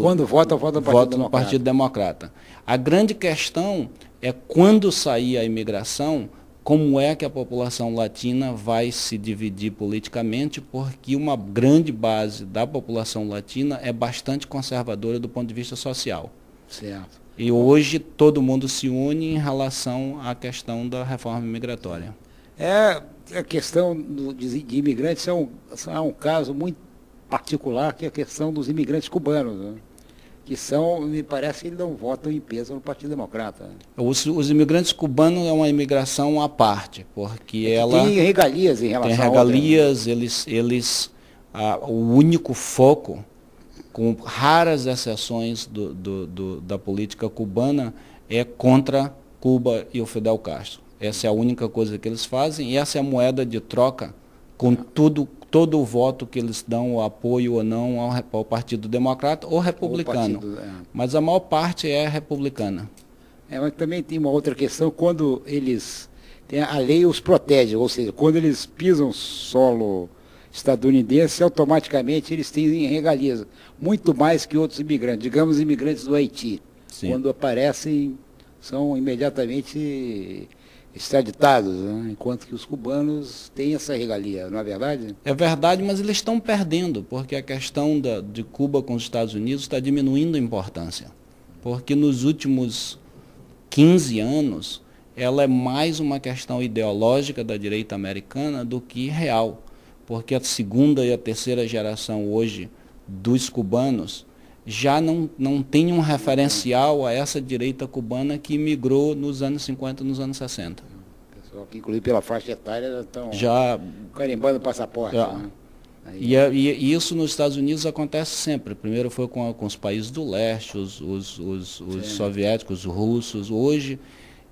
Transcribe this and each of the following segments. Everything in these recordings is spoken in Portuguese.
Quando vota, vota no Partido Voto no Democrata. Partido Democrata. A grande questão é quando sair a imigração, como é que a população latina vai se dividir politicamente, porque uma grande base da população latina é bastante conservadora do ponto de vista social. Certo. E hoje todo mundo se une em relação à questão da reforma migratória. A questão de imigrantes é um caso muito particular, que é a questão dos imigrantes cubanos, né? Que são, me parece que eles não votam em peso no Partido Democrata. Né? Os imigrantes cubanos é uma imigração à parte, porque ela tem regalias em relação tem regalias, o único foco, com raras exceções da política cubana, é contra Cuba e o Fidel Castro. Essa é a única coisa que eles fazem e essa é a moeda de troca com todo o voto que eles dão, o apoio ou não ao Partido Democrata ou republicano. Mas a maior parte é republicana. Mas também tem uma outra questão, quando a lei os protege, ou seja, quando eles pisam solo estadunidense, automaticamente eles têm regalias, muito mais que outros imigrantes, digamos imigrantes do Haiti. Sim. Quando aparecem, são imediatamente extraditados, né? Enquanto que os cubanos têm essa regalia, não é verdade? É verdade, mas eles estão perdendo, porque a questão de Cuba com os Estados Unidos está diminuindo a importância. Porque nos últimos 15 anos, ela é mais uma questão ideológica da direita americana do que real. Porque a segunda e a terceira geração hoje dos cubanos já não tem um referencial a essa direita cubana que migrou nos anos 50, nos anos 60. Pessoal que, inclusive pela faixa etária, já estão carimbando o passaporte. Né? E isso nos Estados Unidos acontece sempre. Primeiro foi com os países do leste, os soviéticos, os russos. Hoje,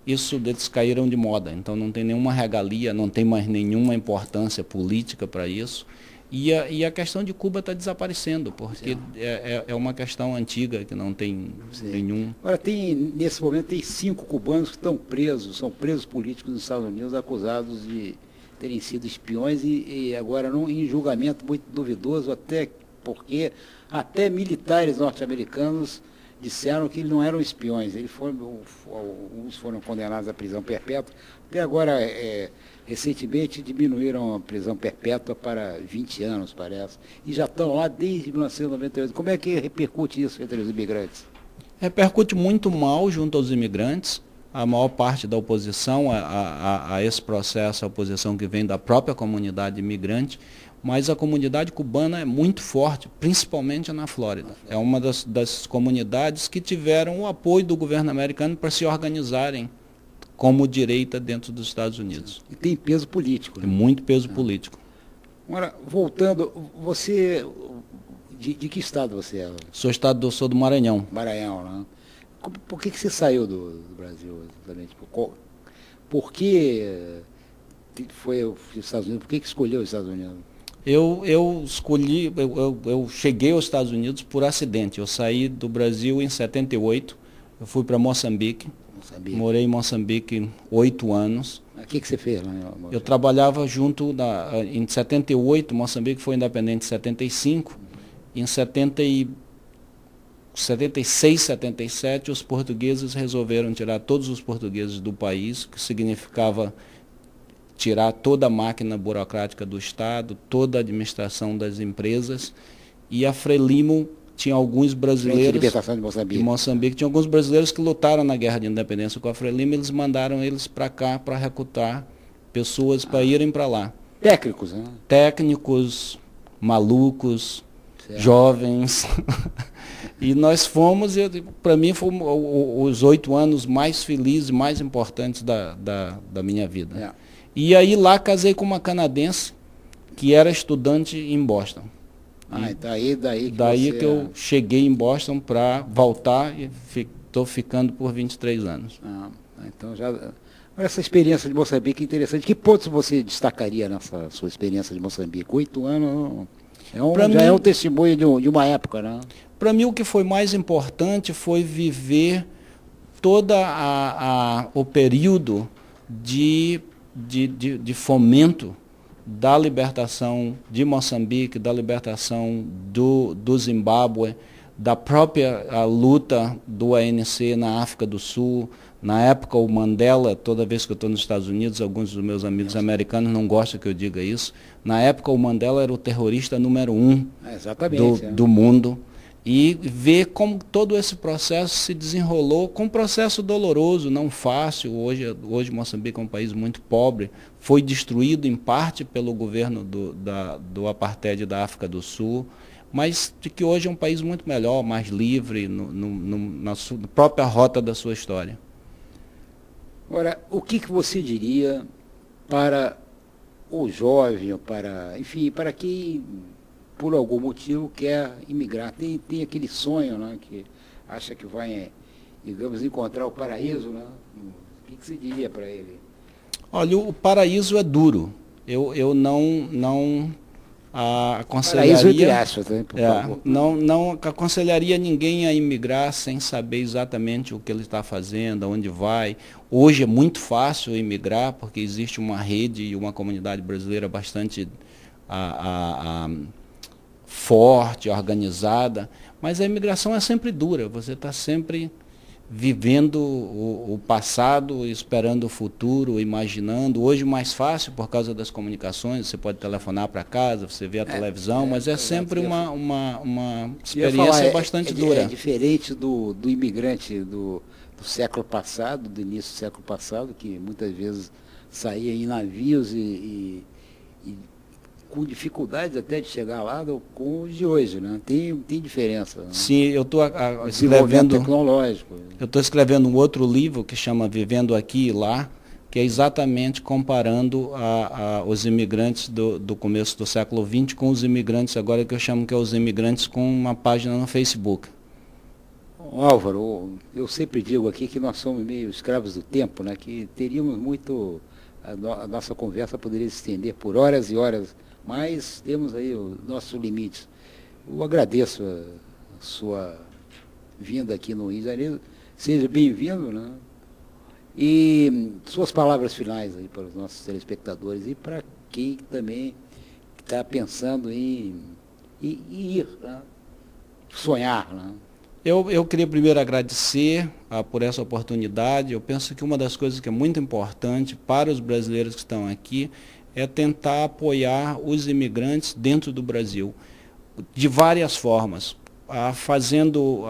eles caíram de moda. Então não tem nenhuma regalia, não tem mais nenhuma importância política para isso. E a questão de Cuba está desaparecendo, porque é uma questão antiga que não tem nenhum... Agora, nesse momento, tem 5 cubanos que estão presos, são presos políticos nos Estados Unidos, acusados de terem sido espiões e agora em julgamento muito duvidoso, até porque até militares norte-americanos disseram que eles não eram espiões. Alguns foram condenados à prisão perpétua, até agora... Recentemente diminuíram a prisão perpétua para 20 anos, parece. E já estão lá desde 1998. Como é que repercute isso entre os imigrantes? Repercute muito mal junto aos imigrantes. A maior parte da oposição a esse processo, a oposição que vem da própria comunidade imigrante, mas a comunidade cubana é muito forte, principalmente na Flórida. É uma das comunidades que tiveram o apoio do governo americano para se organizarem como direita dentro dos Estados Unidos. E tem peso político. Né? Tem muito peso político. Agora, voltando, você, de que estado você é? Sou do Maranhão. Maranhão, né? Por que você saiu do Brasil, exatamente? Por que foi os Estados Unidos? Por que escolheu os Estados Unidos? Eu cheguei aos Estados Unidos por acidente. Eu saí do Brasil em 78, eu fui para Moçambique. Morei em Moçambique 8 anos. O que você fez lá? Eu trabalhava em 78, Moçambique foi independente em 75. Em 76, 77, os portugueses resolveram tirar todos os portugueses do país, que significava tirar toda a máquina burocrática do Estado, toda a administração das empresas. E a Frelimo tinha alguns brasileiros de Moçambique, tinha alguns brasileiros que lutaram na guerra de independência com a Frelimo, eles mandaram eles para cá para recrutar pessoas para irem para lá. Técnicos, né? Técnicos, malucos, jovens. E nós fomos, para mim, foram os 8 anos mais felizes, mais importantes da minha vida. E aí lá casei com uma canadense que era estudante em Boston. Daí que eu cheguei em Boston para voltar e estou ficando por 23 anos. Então essa experiência de Moçambique é interessante. Que pontos você destacaria nessa sua experiência de Moçambique? 8 anos é um testemunho de uma época, né? Para mim o que foi mais importante foi viver todo o período de fomento da libertação de Moçambique, da libertação do Zimbábue, da própria luta do ANC na África do Sul. Na época, o Mandela, toda vez que eu estou nos Estados Unidos, alguns dos meus amigos americanos não gostam que eu diga isso. Na época, o Mandela era o terrorista número 1 do mundo. E ver como todo esse processo se desenrolou, com um processo doloroso, não fácil. Hoje Moçambique é um país muito pobre, foi destruído em parte pelo governo do apartheid da África do Sul, mas de que hoje é um país muito melhor, mais livre, na própria rota da sua história. Ora, o que você diria para o jovem, enfim, para quem por algum motivo quer imigrar? Tem aquele sonho, né, que acha que vai, digamos, encontrar o paraíso, né? O que você diria para ele? Olha, o paraíso é duro. Eu não aconselharia. Paraíso entre aspas, né, por favor. Não aconselharia ninguém a imigrar sem saber exatamente o que ele está fazendo, aonde vai. Hoje é muito fácil imigrar, porque existe uma rede e uma comunidade brasileira bastante forte, organizada, mas a imigração é sempre dura. Você está sempre vivendo o passado, esperando o futuro, imaginando. Hoje mais fácil por causa das comunicações, você pode telefonar para casa, você vê a televisão, mas é sempre uma experiência bastante dura. É diferente do imigrante do século passado, do início do século passado, que muitas vezes saía em navios e com dificuldades até de chegar lá, com os de hoje, né? Tem diferença. Né? Sim, eu estou escrevendo tecnológico. Eu estou escrevendo um outro livro que chama Vivendo Aqui e Lá, que é exatamente comparando os imigrantes do começo do século XX com os imigrantes agora que eu chamo que é os imigrantes com uma página no Facebook. Álvaro, eu sempre digo aqui que nós somos meio escravos do tempo, né? Que teríamos muito, a nossa conversa poderia se estender por horas e horas, mas temos aí os nossos limites. Eu agradeço a sua vinda aqui no Rio de Janeiro, seja bem-vindo, né? E suas palavras finais aí para os nossos telespectadores e para quem também está pensando em ir, né? Sonhar, né? Eu queria primeiro agradecer por essa oportunidade. Eu penso que uma das coisas que é muito importante para os brasileiros que estão aqui é tentar apoiar os imigrantes dentro do Brasil, de várias formas, fazendo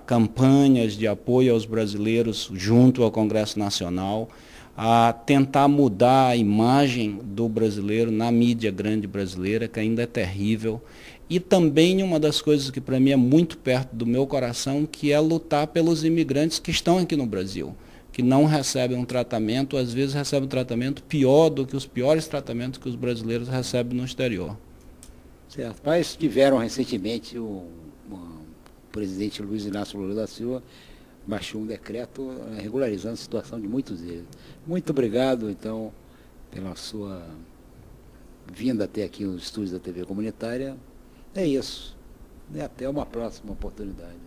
campanhas de apoio aos brasileiros junto ao Congresso Nacional, a tentar mudar a imagem do brasileiro na mídia grande brasileira, que ainda é terrível. E também uma das coisas que para mim é muito perto do meu coração, que é lutar pelos imigrantes que estão aqui no Brasil, que não recebem um tratamento, às vezes recebem um tratamento pior do que os piores tratamentos que os brasileiros recebem no exterior. Certo. Mas tiveram recentemente o presidente Luiz Inácio Lula da Silva baixou um decreto regularizando a situação de muitos deles. Muito obrigado, então, pela sua vinda até aqui nos estúdios da TV Comunitária. É isso. E até uma próxima oportunidade.